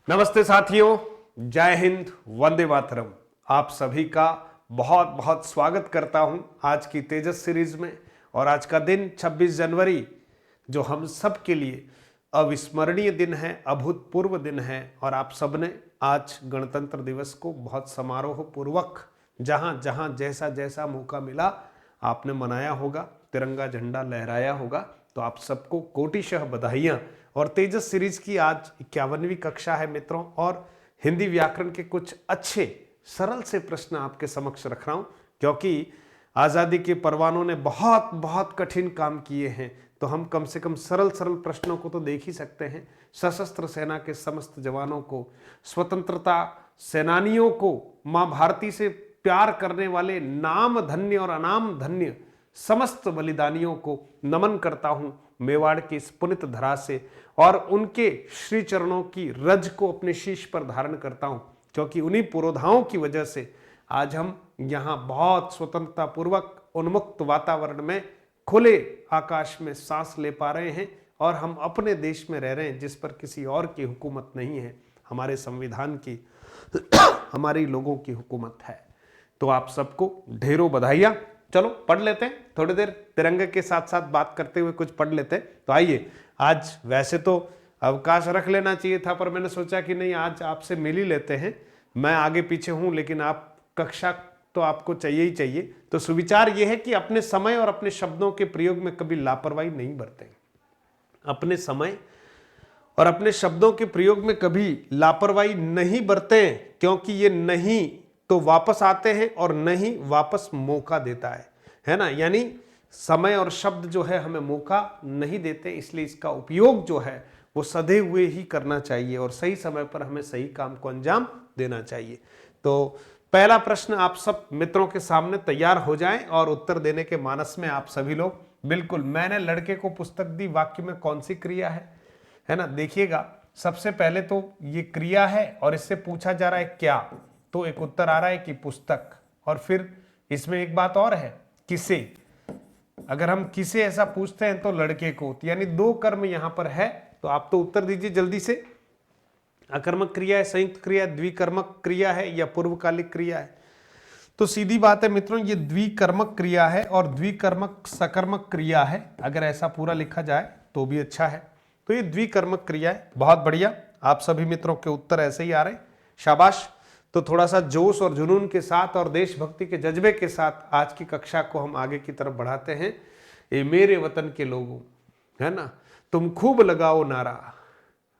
नमस्ते साथियों, जय हिंद, वंदे मातरम। आप सभी का बहुत बहुत स्वागत करता हूं आज की तेजस सीरीज में। और आज का दिन 26 जनवरी जो हम सब के लिए अविस्मरणीय दिन है, अभूतपूर्व दिन है। और आप सबने आज गणतंत्र दिवस को बहुत समारोह पूर्वक जहां जहां जैसा जैसा मौका मिला आपने मनाया होगा, तिरंगा झंडा लहराया होगा। तो आप सबको कोटिशः बधाइयां। और तेजस सीरीज की आज 51वीं कक्षा है मित्रों, और हिंदी व्याकरण के कुछ अच्छे सरल से प्रश्न आपके समक्ष रख रहा हूं, क्योंकि आजादी के परवानों ने बहुत बहुत कठिन काम किए हैं। तो हम कम से कम सरल सरल प्रश्नों को तो देख ही सकते हैं। सशस्त्र सेना के समस्त जवानों को, स्वतंत्रता सेनानियों को, मां भारती से प्यार करने वाले नाम धन्य और अनाम धन्य समस्त बलिदानियों को नमन करता हूं मेवाड़ की इस पुनित धरा से, और उनके श्री चरणों की रज को अपने शीश पर धारण करता हूं, क्योंकि उन्हीं पुरोधाओं की वजह से आज हम यहाँ बहुत स्वतंत्रता पूर्वक उन्मुक्त वातावरण में खुले आकाश में सांस ले पा रहे हैं। और हम अपने देश में रह रहे हैं जिस पर किसी और की हुकूमत नहीं है, हमारे संविधान की हमारे लोगों की हुकूमत है। तो आप सबको ढेरों बधाइयां। चलो पढ़ लेते हैं, थोड़ी देर तिरंगे के साथ साथ बात करते हुए कुछ पढ़ लेते हैं। तो आइए, आज वैसे तो अवकाश रख लेना चाहिए था, पर मैंने सोचा कि नहीं, आज आपसे मिल ही लेते हैं। मैं आगे पीछे हूं, लेकिन आप कक्षा तो आपको चाहिए ही चाहिए। तो सुविचार यह है कि अपने समय और अपने शब्दों के प्रयोग में कभी लापरवाही नहीं बरतें। अपने समय और अपने शब्दों के प्रयोग में कभी लापरवाही नहीं बरतें, क्योंकि ये नहीं तो वापस आते हैं और नहीं वापस मौका देता है ना। यानी समय और शब्द जो है हमें मौका नहीं देते, इसलिए इसका उपयोग जो है वो सधे हुए ही करना चाहिए और सही समय पर हमें सही काम को अंजाम देना चाहिए। तो पहला प्रश्न आप सब मित्रों के सामने तैयार हो जाएं और उत्तर देने के मानस में आप सभी लोग बिल्कुल। मैंने लड़के को पुस्तक दी, वाक्य में कौन सी क्रिया है ना। देखिएगा, सबसे पहले तो ये क्रिया है और इससे पूछा जा रहा है क्या, तो एक उत्तर आ रहा है कि पुस्तक। और फिर इसमें एक बात और है, किसे। अगर हम किसे ऐसा पूछते हैं तो लड़के को, यानी दो कर्म यहां पर है। तो आप तो उत्तर दीजिए जल्दी से। अकर्मक क्रिया है, संयुक्त क्रिया, द्विकर्मक क्रिया है या पूर्वकालिक क्रिया है। तो सीधी बात है मित्रों, ये द्विकर्मक क्रिया है और द्विकर्मक सकर्मक क्रिया है। अगर ऐसा पूरा लिखा जाए तो भी अच्छा है। तो ये द्विकर्मक क्रिया है। बहुत बढ़िया, आप सभी मित्रों के उत्तर ऐसे ही आ रहे हैं, शाबाश। तो थोड़ा सा जोश और जुनून के साथ और देशभक्ति के जज्बे के साथ आज की कक्षा को हम आगे की तरफ बढ़ाते हैं। ये मेरे वतन के लोगों, है ना, तुम खूब लगाओ नारा।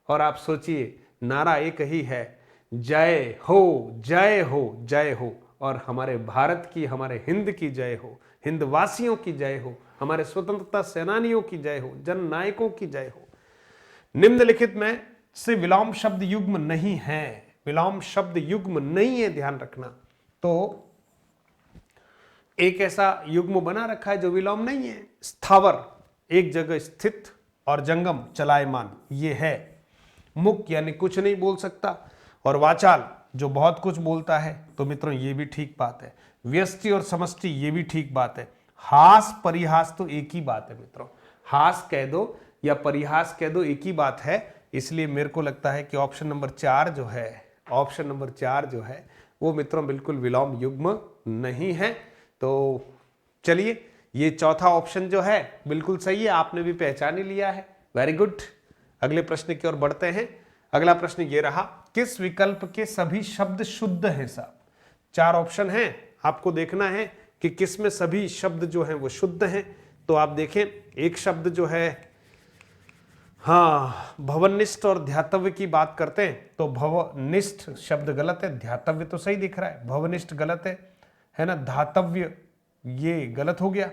और आप सोचिए, नारा एक ही है, जय हो जय हो जय हो। और हमारे भारत की, हमारे हिंद की जय हो, हिंद वासियों की जय हो, हमारे स्वतंत्रता सेनानियों की जय हो, जन नायकों की जय हो। निम्नलिखित में से विलोम शब्द युग्म नहीं है, विलोम शब्द युग्म नहीं है, ध्यान रखना। तो एक ऐसा युग्म बना रखा है जो विलोम नहीं है। स्थावर, एक जगह स्थित, और जंगम, चलायमान, ये है। मुक यानी कुछ नहीं बोल सकता, और वाचाल जो बहुत कुछ बोलता है। तो मित्रों ये भी ठीक बात है। व्यष्टि और समष्टि, ये भी ठीक बात है। हास परिहास तो एक ही बात है मित्रों, हास कह दो या परिहास कह दो, एक ही बात है। इसलिए मेरे को लगता है कि ऑप्शन नंबर 4 जो है, ऑप्शन नंबर 4 जो है वो मित्रों बिल्कुल विलोम युग्म नहीं है। तो चलिए, ये चौथा ऑप्शन जो है बिल्कुल सही है, आपने भी पहचान ही लिया है। Very good. अगले प्रश्न की ओर बढ़ते हैं। अगला प्रश्न ये रहा, किस विकल्प के सभी शब्द शुद्ध हैं साहब। 4 ऑप्शन हैं, आपको देखना है कि किस में सभी शब्द जो हैं वो शुद्ध हैं। तो आप देखें, एक शब्द जो है, हाँ, भवनिष्ठ और ध्यातव्य की बात करते हैं तो भवनिष्ठ शब्द गलत है, ध्यातव्य तो सही दिख रहा है, भवनिष्ठ गलत है ना, धातव्य ये गलत हो गया,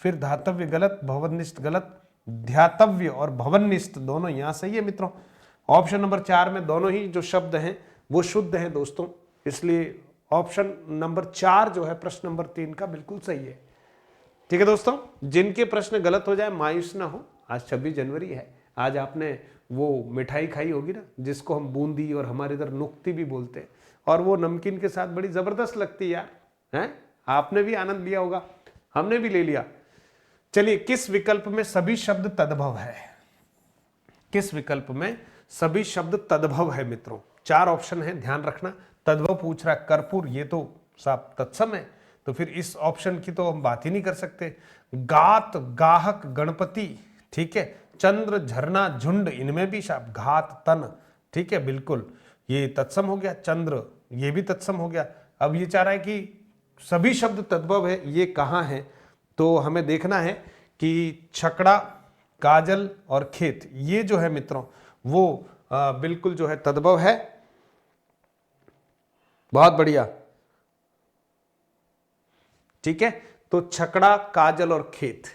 फिर धातव्य गलत, भवनिष्ठ गलत, ध्यातव्य और भवनिष्ठ दोनों यहां सही है मित्रों। ऑप्शन नंबर 4 में दोनों ही जो शब्द हैं वो शुद्ध हैं दोस्तों, इसलिए ऑप्शन नंबर 4 जो है प्रश्न नंबर 3 का बिल्कुल सही है। ठीक है दोस्तों, जिनके प्रश्न गलत हो जाए मायूस ना हो, आज 26 जनवरी है। आज आपने वो मिठाई खाई होगी ना, जिसको हम बूंदी और हमारे इधर नुक्ती भी बोलते हैं, और वो नमकीन के साथ बड़ी जबरदस्त लगती है यार, हैं? आपने भी आनंद लिया होगा, हमने भी ले लिया। चलिए, किस विकल्प में सभी शब्द तद्भव है, किस विकल्प में सभी शब्द तद्भव है मित्रों। 4 ऑप्शन है, ध्यान रखना। तद्भव पूछ रहा है, कर्पूर ये तो साफ तत्सम है, तो फिर इस ऑप्शन की तो हम बात ही नहीं कर सकते। गात, गाहक, गणपति, ठीक है। चंद्र, झरना, झुंड, इनमें भी शाप, घात, तन, ठीक है, बिल्कुल ये तत्सम हो गया। चंद्र ये भी तत्सम हो गया। अब ये चाह रहा है कि सभी शब्द तद्भव है, ये कहाँ है, तो हमें देखना है कि छकड़ा, काजल और खेत, ये जो है मित्रों वो बिल्कुल जो है तद्भव है। बहुत बढ़िया, ठीक है। तो छकड़ा, काजल और खेत,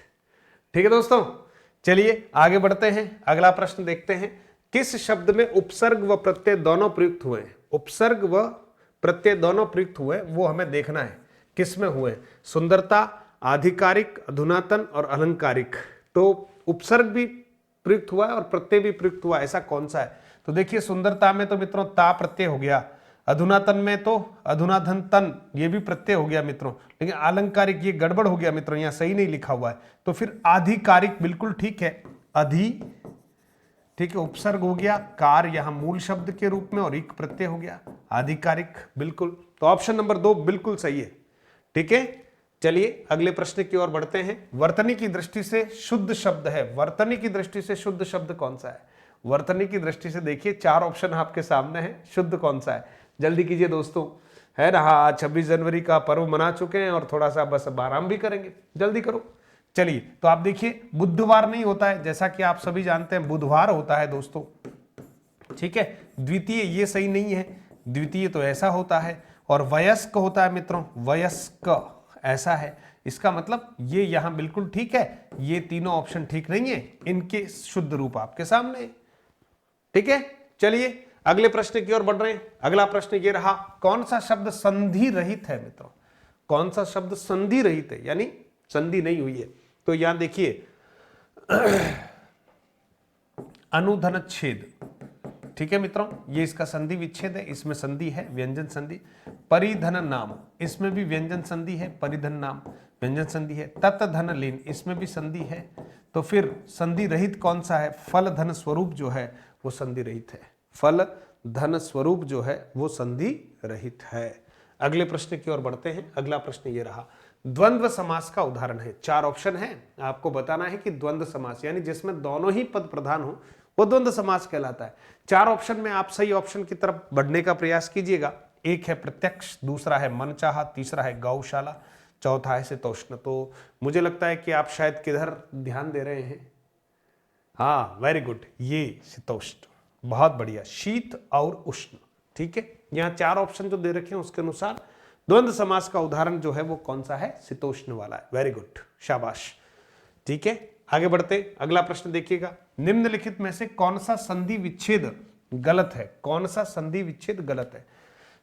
ठीक है दोस्तों। चलिए आगे बढ़ते हैं, अगला प्रश्न देखते हैं। किस शब्द में उपसर्ग व प्रत्यय दोनों प्रयुक्त हुए हैं? उपसर्ग व प्रत्यय दोनों प्रयुक्त हुए, वो हमें देखना है किस में हुए। सुंदरता, आधिकारिक, अधुनातन और अलंकारिक। तो उपसर्ग भी प्रयुक्त हुआ है और प्रत्यय भी प्रयुक्त हुआ है, ऐसा कौन सा है? तो देखिए सुंदरता में तो मित्रों ता प्रत्यय हो गया, अधुनातन में तो अधुनाधन तन ये भी प्रत्यय हो गया मित्रों, लेकिन अलंकारिक ये गड़बड़ हो गया मित्रों, यहां सही नहीं लिखा हुआ है। तो फिर आधिकारिक बिल्कुल ठीक है, अधि, ठीक है, उपसर्ग हो गया, कार यहां मूल शब्द के रूप में और इक प्रत्यय हो गया, आधिकारिक बिल्कुल। तो ऑप्शन नंबर 2 बिल्कुल सही है, ठीक है। चलिए अगले प्रश्न की ओर बढ़ते हैं। वर्तनी की दृष्टि से शुद्ध शब्द है, वर्तनी की दृष्टि से शुद्ध शब्द कौन सा है? वर्तनी की दृष्टि से देखिए 4 ऑप्शन आपके सामने है, शुद्ध कौन सा है? जल्दी कीजिए दोस्तों, है ना। हाँ, 26 जनवरी का पर्व मना चुके हैं और थोड़ा सा बस आराम भी करेंगे, जल्दी करो। चलिए तो आप देखिए, बुधवार नहीं होता है, जैसा कि आप सभी जानते हैं बुधवार होता है दोस्तों, ठीक है। द्वितीय ये सही नहीं है, द्वितीय तो ऐसा होता है। और वयस्क होता है मित्रों, वयस्क ऐसा है, इसका मतलब ये यहां बिल्कुल ठीक है। ये तीनों ऑप्शन ठीक नहीं है, इनके शुद्ध रूप आपके सामने है, ठीक है। चलिए अगले प्रश्न की ओर बढ़ रहे हैं। अगला प्रश्न ये रहा, कौन सा शब्द संधि रहित है मित्रों? कौन सा शब्द संधि रहित है, यानी संधि नहीं हुई है? तो यहां देखिए अनुधन छेद, ठीक है मित्रों, ये इसका संधि विच्छेद है, इसमें संधि है, व्यंजन संधि। परिधन नाम, इसमें भी व्यंजन संधि है, परिधन नाम व्यंजन संधि है। तत्धन लीन, इसमें भी संधि है। तो फिर संधि रहित कौन सा है? फल धन स्वरूप जो है वो संधि रहित है, फल धन स्वरूप जो है वो संधि रहित है। अगले प्रश्न की ओर बढ़ते हैं। अगला प्रश्न ये रहा, द्वंद्व समास का उदाहरण है। 4 ऑप्शन है, आपको बताना है कि द्वंद्व समास यानी जिसमें दोनों ही पद प्रधान हो वो द्वंद्व समास कहलाता है। 4 ऑप्शन में आप सही ऑप्शन की तरफ बढ़ने का प्रयास कीजिएगा। एक है प्रत्यक्ष, दूसरा है मनचाहा, तीसरा है गौशाला, चौथा है शीतोष्ण। तो मुझे लगता है कि आप शायद किधर ध्यान दे रहे हैं। हाँ, वेरी गुड, ये शीतोष्ण, बहुत बढ़िया, शीत और उष्ण, ठीक है। यहाँ 4 ऑप्शन जो दे रखे हैं उसके अनुसार द्वंद्व समास का उदाहरण जो है वो कौन सा है? शीतोष्ण वाला है। वेरी गुड, शाबाश, ठीक है। आगे बढ़ते, अगला प्रश्न देखिएगा, निम्नलिखित में से कौन सा संधि विच्छेद गलत है? कौन सा संधि विच्छेद गलत है?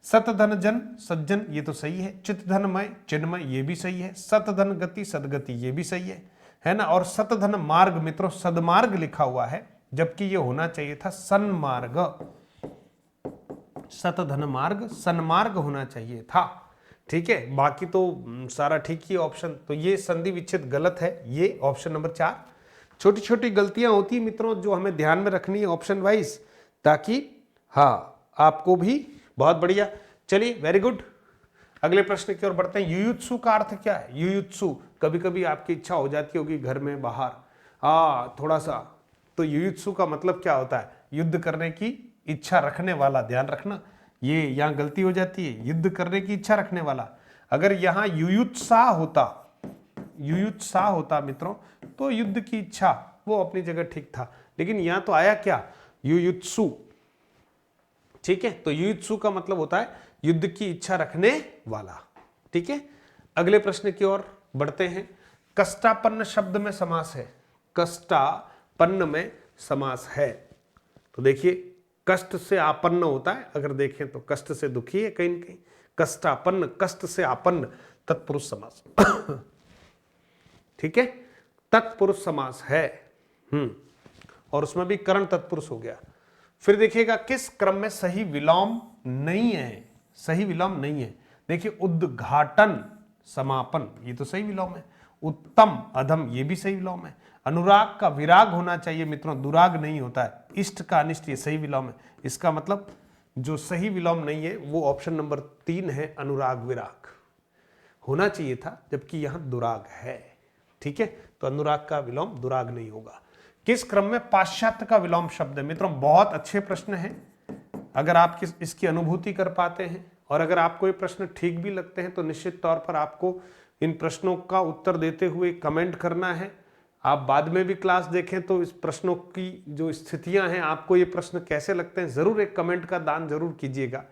सतधन जन, सज्जन, ये तो सही है। चितधनमय, चिन्मय, ये भी सही है। सतधन गति, सदगति, ये भी सही है ना। और सतधन मार्ग मित्रों सदमार्ग लिखा हुआ है, जबकि ये होना चाहिए था सन्मार्ग। सतधन मार्ग सन्मार्ग होना चाहिए था, ठीक है। बाकी तो सारा ठीक ही ऑप्शन। तो ये संधि विच्छेद गलत है, ये ऑप्शन नंबर 4। छोटी छोटी गलतियां होती है मित्रों जो हमें ध्यान में रखनी है ऑप्शन वाइज, ताकि हाँ आपको भी। बहुत बढ़िया, चलिए वेरी गुड। अगले प्रश्न की ओर बढ़ते हैं। युयुत्सु का अर्थ क्या है? युयुत्सु, कभी कभी आपकी इच्छा हो जाती होगी घर में बाहर, थोड़ा सा, तो युयुत्सु का मतलब क्या होता है? युद्ध करने की इच्छा रखने वाला, ध्यान रखना, ये यहां गलती हो जाती है, युद्ध करने की इच्छा रखने वाला। अगर यहां युयुत्साह होता मित्रों, तो युद्ध की इच्छा वो अपनी जगह ठीक था, लेकिन यहां तो आया क्या? युयुत्सु, ठीक है। तो युयुत्सु का मतलब होता है युद्ध की इच्छा रखने वाला, ठीक है। अगले प्रश्न की ओर बढ़ते हैं। कष्टापन्न शब्द में समास है, कष्टापन्न में समास है। तो देखिए कष्ट से आपन्न होता है, अगर देखें तो कष्ट से दुखी है कहीं न कहीं। कष्टापन्न, कष्ट से आपन्न, तत्पुरुष समास ठीक है, तत्पुरुष समास है। और उसमें भी करण तत्पुरुष हो गया। फिर देखिएगा किस क्रम में सही विलोम नहीं है? सही विलोम नहीं है, देखिए उद्घाटन समापन, ये तो सही विलोम है। उत्तम अधम ये भी सही विलोम है। अनुराग का विराग होना चाहिए मित्रों, दुराग नहीं होता है। इष्ट का अनिष्ट ये सही विलोम है। इसका मतलब जो सही विलोम नहीं है वो ऑप्शन नंबर 3 है, अनुराग विराग होना चाहिए था, जबकि यहां दुराग है। ठीक है, तो अनुराग का विलोम दुराग नहीं होगा। किस क्रम में पाश्चात्य का विलोम शब्द है? मित्रों बहुत अच्छे प्रश्न हैं। अगर आप इसकी अनुभूति कर पाते हैं और अगर आपको ये प्रश्न ठीक भी लगते हैं तो निश्चित तौर पर आपको इन प्रश्नों का उत्तर देते हुए कमेंट करना है। आप बाद में भी क्लास देखें तो इस प्रश्नों की जो स्थितियां हैं, आपको ये प्रश्न कैसे लगते हैं, जरूर एक कमेंट का दान जरूर कीजिएगा।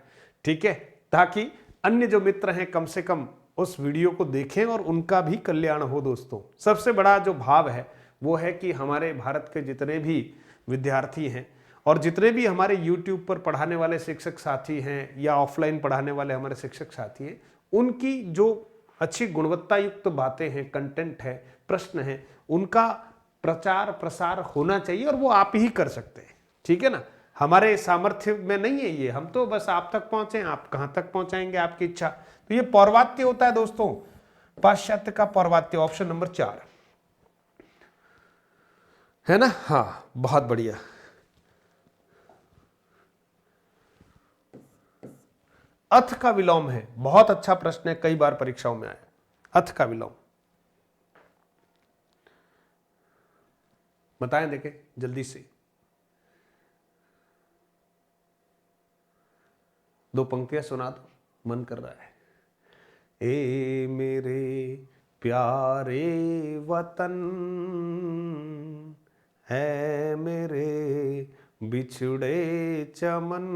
ठीक है, ताकि अन्य जो मित्र हैं कम से कम उस वीडियो को देखें और उनका भी कल्याण हो। दोस्तों सबसे बड़ा जो भाव है वो है कि हमारे भारत के जितने भी विद्यार्थी हैं और जितने भी हमारे YouTube पर पढ़ाने वाले शिक्षक साथी हैं या ऑफलाइन पढ़ाने वाले हमारे शिक्षक साथी हैं, उनकी जो अच्छी गुणवत्ता युक्त बातें हैं, कंटेंट है, प्रश्न है, उनका प्रचार प्रसार होना चाहिए और वो आप ही कर सकते हैं। ठीक है ना, हमारे सामर्थ्य में नहीं है ये, हम तो बस आप तक पहुंचे, आप कहां तक पहुंचाएंगे आपकी इच्छा। तो ये पौर्वात्य होता है दोस्तों, पाश्चात्य का पौर्वात्य, ऑप्शन नंबर 4 है ना। हाँ बहुत बढ़िया। अथ का विलोम है, बहुत अच्छा प्रश्न है, कई बार परीक्षाओं में आया। अथ का विलोम बताएं, देखें जल्दी से। 2 पंक्तियां सुना दो, मन कर रहा है। ए मेरे प्यारे वतन, है मेरे बिछड़े चमन,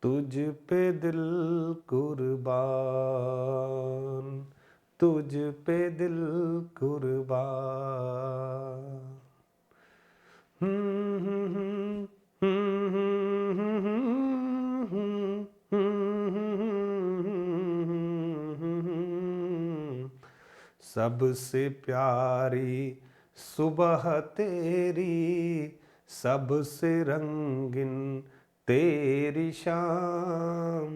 तुझ पे दिल कुर्बान, तुझ पे दिल कुर्बान। सबसे प्यारी सुबह तेरी, सबसे रंगीन तेरी शाम,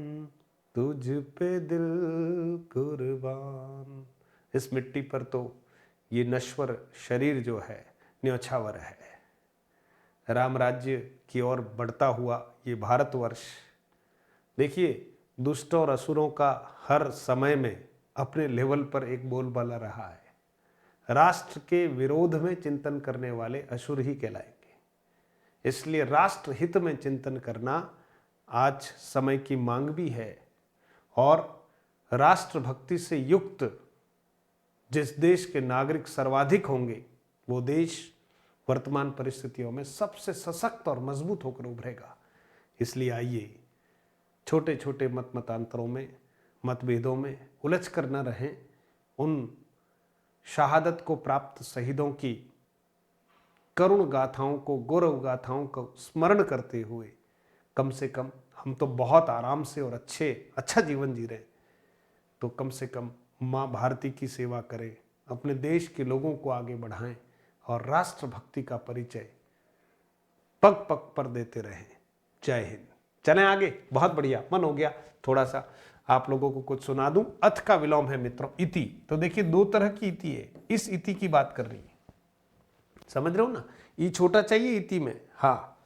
तुझ पे दिल कुर्बान। इस मिट्टी पर तो ये नश्वर शरीर जो है न्योछावर है। राम राज्य की ओर बढ़ता हुआ ये भारतवर्ष, देखिए दुष्ट और असुरों का हर समय में अपने लेवल पर एक बोलबाला रहा है। राष्ट्र के विरोध में चिंतन करने वाले असुर ही कहलाएंगे। इसलिए राष्ट्र हित में चिंतन करना आज समय की मांग भी है। और राष्ट्रभक्ति से युक्त जिस देश के नागरिक सर्वाधिक होंगे वो देश वर्तमान परिस्थितियों में सबसे सशक्त और मजबूत होकर उभरेगा। इसलिए आइए छोटे छोटे मतांतरों में, मतभेदों में उलझ कर न रहें। उन शहादत को प्राप्त शहीदों की करुण गाथाओं को, गौरव गाथाओं को स्मरण करते हुए कम से कम, हम तो बहुत आराम से और अच्छा जीवन जी रहे, तो कम से कम माँ भारती की सेवा करें, अपने देश के लोगों को आगे बढ़ाएं और राष्ट्रभक्ति का परिचय पग पग पर देते रहें। जय हिंद। चलें आगे, बहुत बढ़िया, मन हो गया थोड़ा सा आप लोगों को कुछ सुना दूं। अथ का विलोम है मित्रों इति। तो देखिए 2 तरह की इति है, इस इति की बात कर रही है, समझ रहे हो ना, ई छोटा चाहिए इति में। हाँ,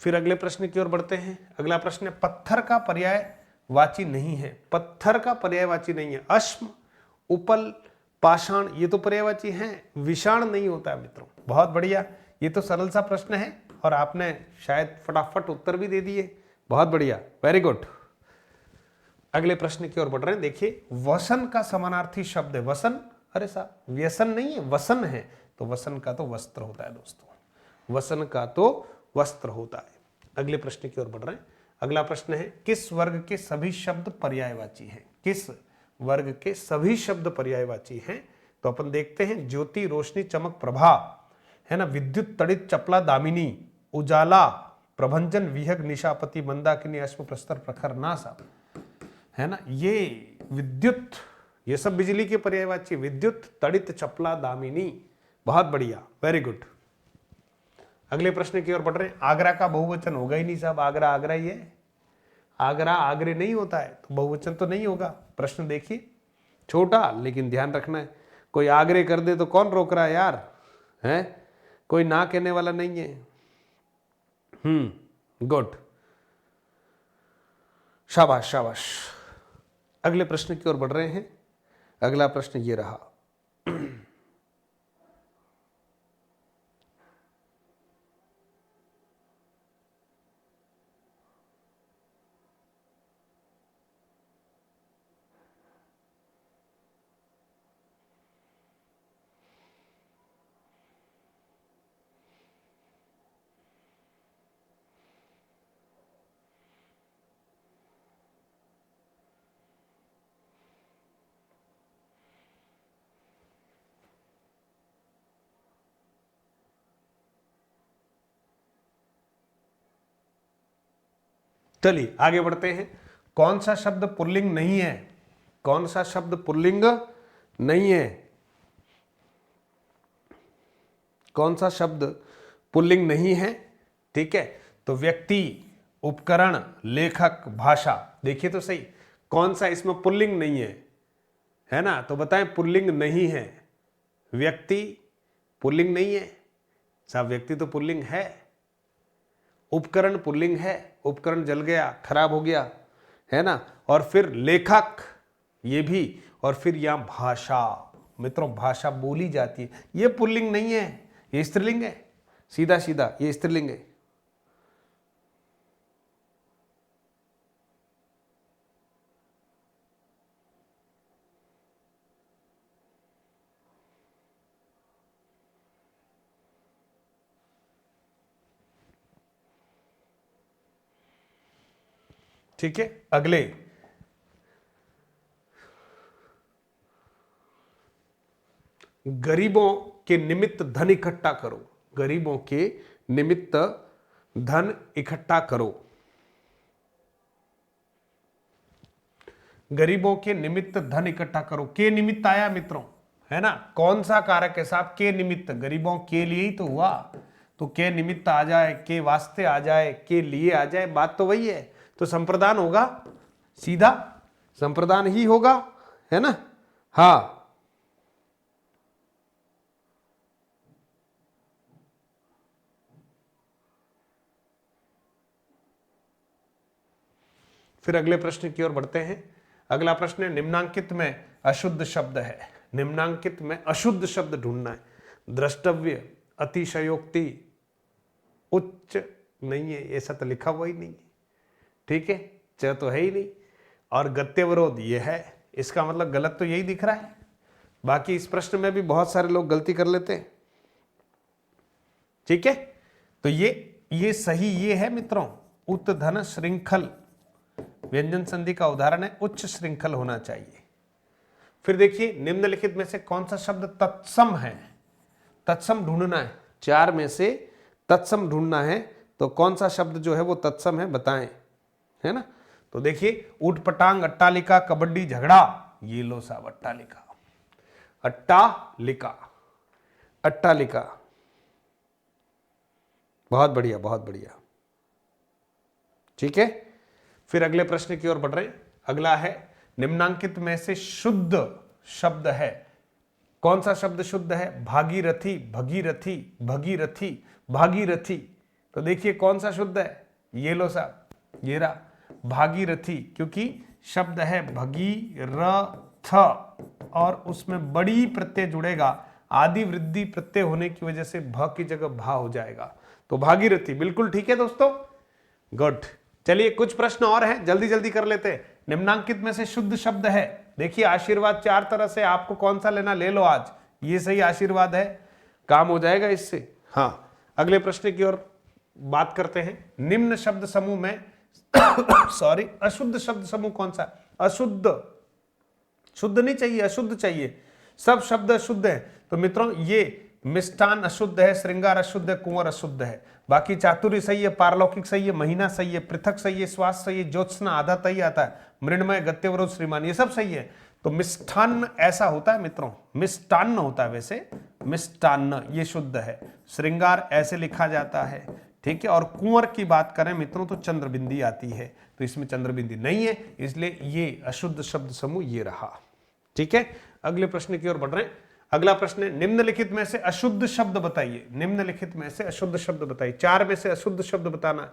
फिर अगले प्रश्न की ओर बढ़ते हैं। अगला प्रश्न है, पत्थर का पर्यायवाची नहीं है। पत्थर का पर्यायवाची नहीं है। अश्म, उपल, पाषाण ये तो पर्यायवाची हैं, विषाण नहीं होता है मित्रों। बहुत बढ़िया, ये तो सरल सा प्रश्न है और आपने शायद फटाफट उत्तर भी दे दिए। बहुत बढ़िया, वेरी गुड। अगले प्रश्न की ओर बढ़ रहे हैं। देखिए वसन का समानार्थी शब्द है। वसन, अरे साहब व्यसन नहीं है, वसन है। तो वसन का तो वस्त्र होता है दोस्तों, वसन का तो वस्त्र होता है। अगले प्रश्न की ओर बढ़ रहे हैं। अगला प्रश्न है, किस वर्ग के सभी शब्द पर्यायवाची हैं? किस वर्ग के सभी शब्द पर्यायवाची हैं? तो अपन देखते हैं, ज्योति, रोशनी, चमक, प्रभा, है ना, विद्युत, तड़ित, चपला, दामिनी, उजाला, प्रभंजन, विहग, निशापति, मंदाकिनी, अश्म, प्रस्तर, प्रखर, नासा, है ना, ये विद्युत, ये सब बिजली के पर्यायवाची। विद्युत, तड़ित, चपला, दामिनी। बहुत बढ़िया, वेरी गुड। अगले प्रश्न की ओर बढ़ रहे हैं। आगरा का बहुवचन होगा ही नहीं साहब, आगरा आगरा ही है, आगरा आगरे नहीं होता है, तो बहुवचन तो नहीं होगा। प्रश्न देखिए, छोटा, लेकिन ध्यान रखना है, कोई आग्रह कर दे तो कौन रोक रहा है यार, है? कोई ना कहने वाला नहीं है। गुड, शाबाश शाबाश। अगले प्रश्न की ओर बढ़ रहे हैं। अगला प्रश्न ये रहा। चलिए आगे बढ़ते हैं। कौन सा शब्द पुल्लिंग नहीं है? कौन सा शब्द पुल्लिंग नहीं है? कौन सा शब्द पुल्लिंग नहीं है? ठीक है, तो व्यक्ति, उपकरण, लेखक, भाषा। देखिए तो सही, कौन सा इसमें पुल्लिंग नहीं है ना? तो बताएं, पुल्लिंग नहीं है। व्यक्ति पुल्लिंग नहीं है साहब, व्यक्ति तो पुल्लिंग है। उपकरण पुल्लिंग है, उपकरण जल गया, खराब हो गया, है ना? और फिर लेखक, ये भी। और फिर यहां भाषा, मित्रों भाषा बोली जाती है, ये पुल्लिंग नहीं है, ये स्त्रीलिंग है। सीधा सीधा ये स्त्रीलिंग है। ठीक है, अगले। गरीबों के निमित्त धन इकट्ठा करो। गरीबों के निमित्त धन इकट्ठा करो। गरीबों के निमित्त धन इकट्ठा करो, के निमित्त आया मित्रों, है ना? कौन सा कारक है साहब? के निमित्त, गरीबों के लिए ही तो हुआ। तो के निमित्त आ जाए, के वास्ते आ जाए, के लिए आ जाए, बात तो वही है। तो संप्रदान होगा, सीधा संप्रदान ही होगा, है ना? हाँ, फिर अगले प्रश्न की ओर बढ़ते हैं। अगला प्रश्न है, निम्नांकित में अशुद्ध शब्द है। निम्नांकित में अशुद्ध शब्द ढूंढना है। द्रष्टव्य, अतिशयोक्ति, उच्च नहीं है, ऐसा तो लिखा हुआ ही नहीं है। ठीक है, च तो है ही नहीं। और गत्यवरोध ये है, इसका मतलब गलत तो यही दिख रहा है। बाकी इस प्रश्न में भी बहुत सारे लोग गलती कर लेते हैं। ठीक है, तो ये सही ये है मित्रों, उत्धन श्रृंखल। व्यंजन संधि का उदाहरण है, उच्च श्रृंखल होना चाहिए। फिर देखिए, निम्नलिखित में से कौन सा शब्द तत्सम है? तत्सम ढूंढना है, चार में से तत्सम ढूंढना है। तो कौन सा शब्द जो है वो तत्सम है, बताएं, है ना? तो देखिए, ऊट पटांग, अट्टालिका, कबड्डी, झगड़ा। ये लो साहब, अट्टालिका, अट्टालिका, अट्टालिका। बहुत बढ़िया, बहुत बढ़िया। ठीक है, फिर अगले प्रश्न की ओर बढ़ रहे हैं। अगला है, निम्नांकित में से शुद्ध शब्द है। कौन सा शब्द शुद्ध है? भागीरथी, भगीरथी, भगीरथी, भागीरथी। तो देखिए कौन सा शुद्ध है? ये लो साहब, ये रहा भागीरथी, क्योंकि शब्द है भगीरथ और उसमें बड़ी प्रत्यय जुड़ेगा। आदि वृद्धि प्रत्यय होने की वजह से भ की जगह भा हो जाएगा। तो भागीरथी बिल्कुल ठीक है दोस्तों, गुड। चलिए कुछ प्रश्न और हैं, जल्दी जल्दी कर लेते हैं। निम्नांकित में से शुद्ध शब्द है। देखिए आशीर्वाद चार तरह से, आपको कौन सा लेना ले लो आज, ये सही आशीर्वाद है, काम हो जाएगा इससे। हाँ, अगले प्रश्न की ओर बात करते हैं। निम्न शब्द समूह में सॉरी, अशुद्ध शब्द समूह कौन सा? अशुद्ध, शुद्ध नहीं चाहिए, अशुद्ध चाहिए। सब शब्द अशुद्ध है। तो मित्रों, ये मिष्ठान अशुद्ध है, श्रृंगार अशुद्ध है, कुंवर अशुद्ध है। बाकी चातुर्य सही है, पारलौकिक सही है, महीना सही है, पृथक सही है, श्वास सही है, ज्योत्सना आधा तय आता है, मृण्मय, गत्यवरोध, श्रीमान, ये सब सही है। तो मिष्ठान्न ऐसा होता है मित्रों, मिष्टान्न होता है वैसे, मिष्टान्न ये शुद्ध है। श्रृंगार ऐसे लिखा जाता है, ठीक है। और कुंवर की बात करें मित्रों तो चंद्रबिंदी आती है, तो इसमें चंद्रबिंदी नहीं है, इसलिए ये अशुद्ध शब्द समूह ये रहा। ठीक है, अगले प्रश्न की ओर बढ़ रहे हैं। अगला प्रश्न है, निम्नलिखित में से अशुद्ध शब्द बताइए। निम्नलिखित में से अशुद्ध शब्द बताइए। 4 में से अशुद्ध शब्द बताना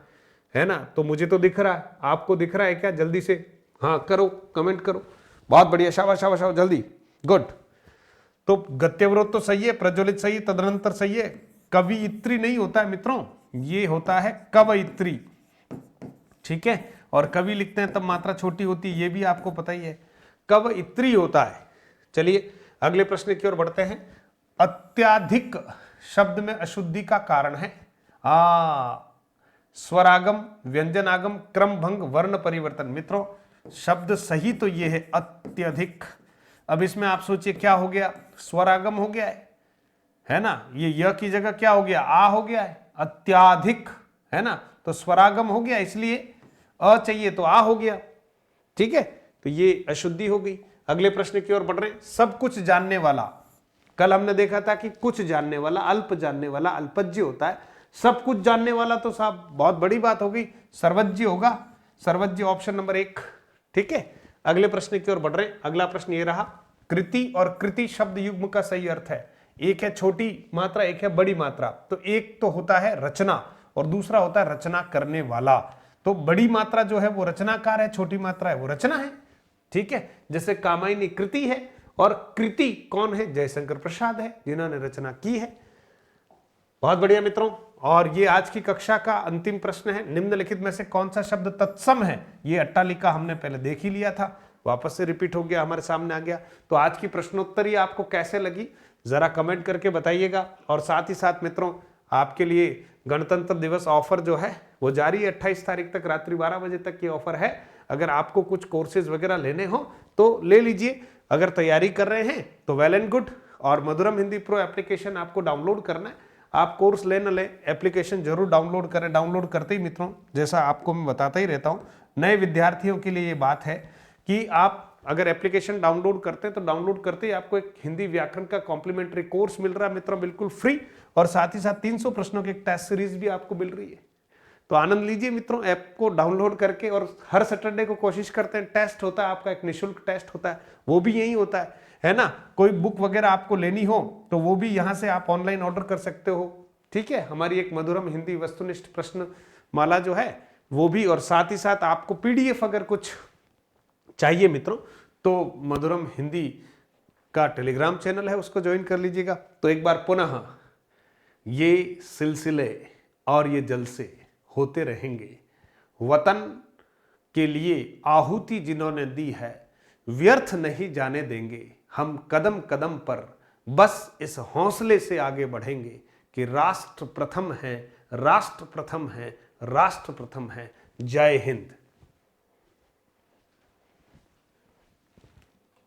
है ना। तो मुझे तो दिख रहा है, आपको दिख रहा है क्या? जल्दी से हाँ करो, कमेंट करो। बहुत बढ़िया, शाबाश शाबाश शाबाश, जल्दी, गुड। तो गत्यवरोध तो सही है, प्रज्वलित सही है, तदनंतर सही है। कवियित्री नहीं होता है मित्रों, ये होता है कवयित्री। ठीक है, और कवि लिखते हैं तब मात्रा छोटी होती है, ये भी आपको पता ही है। कवयित्री होता है। चलिए अगले प्रश्न की ओर बढ़ते हैं। अत्याधिक शब्द में अशुद्धि का कारण है स्वरागम, व्यंजनागम, क्रम भंग, वर्ण परिवर्तन। मित्रों शब्द सही तो ये है अत्यधिक। अब इसमें आप सोचिए क्या हो गया, स्वरागम हो गया है ना, ये य की जगह क्या हो गया, आ हो गया है, अत्याधिक है ना, तो स्वरागम हो गया, इसलिए अ चाहिए तो आ हो गया। ठीक है, तो ये अशुद्धि हो गई। अगले प्रश्न की ओर बढ़ रहे हैं। सब कुछ जानने वाला, कल हमने देखा था कि कुछ जानने वाला, अल्प जानने वाला अल्पज्य होता है। सब कुछ जानने वाला तो साहब बहुत बड़ी बात हो गई, सर्वज्ञ होगा। सर्वज्ञ ऑप्शन नंबर 1। ठीक है, अगले प्रश्न की ओर बढ़ रहे हैं। अगला प्रश्न ये रहा, कृति और कृति शब्द युग्म का सही अर्थ है। एक है छोटी मात्रा, एक है बड़ी मात्रा। तो एक तो होता है रचना और दूसरा होता है रचना करने वाला। तो बड़ी मात्रा जो है वो रचनाकार है, छोटी मात्रा है वो रचना है। ठीक है, जैसे कामायनी कृति है और कृति कौन है, जयशंकर प्रसाद है जिन्होंने रचना की है। बहुत बढ़िया मित्रों, और ये आज की कक्षा का अंतिम प्रश्न है। निम्नलिखित में से कौन सा शब्द तत्सम है? ये अट्टालिका हमने पहले देख ही लिया था, वापस से रिपीट हो गया, हमारे सामने आ गया। तो आज की प्रश्नोत्तरी आपको कैसे लगी जरा कमेंट करके बताइएगा। और साथ ही साथ मित्रों आपके लिए गणतंत्र दिवस ऑफर जो है वो जारी है, 28 तारीख तक रात्रि 12 बजे तक ये ऑफर है। अगर आपको कुछ कोर्सेज वगैरह लेने हो तो ले लीजिए। अगर तैयारी कर रहे हैं तो वेल एंड गुड। और मधुरम हिंदी प्रो एप्लीकेशन आपको डाउनलोड करना है। आप कोर्स ले न ले, एप्लीकेशन जरूर डाउनलोड करें। डाउनलोड करते ही मित्रों, जैसा आपको मैं बताता ही रहता हूँ, नए विद्यार्थियों के लिए ये बात है कि आप अगर एप्लीकेशन डाउनलोड करते हैं तो डाउनलोड करते ही आपको एक हिंदी व्याकरण का कॉम्प्लीमेंट्री कोर्स मिल रहा है मित्रों, बिल्कुल फ्री। और साथ ही साथ 300 प्रश्नों की एक टेस्ट सीरीज भी आपको मिल रही है। तो आनंद लीजिए मित्रों ऐप को डाउनलोड करके। और हर सैटरडे को कोशिश करते हैं, टेस्ट होता है आपका, एक निःशुल्क टेस्ट होता है, वो भी यही होता है ना। कोई बुक वगैरह आपको लेनी हो तो वो भी यहाँ से आप ऑनलाइन ऑर्डर कर सकते हो। ठीक है, हमारी एक मधुरम हिंदी वस्तुनिष्ठ प्रश्न माला जो है वो भी। और साथ ही साथ आपको पीडीएफ अगर कुछ चाहिए मित्रों तो मधुरम हिंदी का टेलीग्राम चैनल है, उसको ज्वाइन कर लीजिएगा। तो एक बार पुनः ये सिलसिले और ये जलसे होते रहेंगे। वतन के लिए आहुति जिन्होंने दी है व्यर्थ नहीं जाने देंगे। हम कदम कदम पर बस इस हौसले से आगे बढ़ेंगे कि राष्ट्र प्रथम है, राष्ट्र प्रथम है, राष्ट्र प्रथम है। जय हिंद।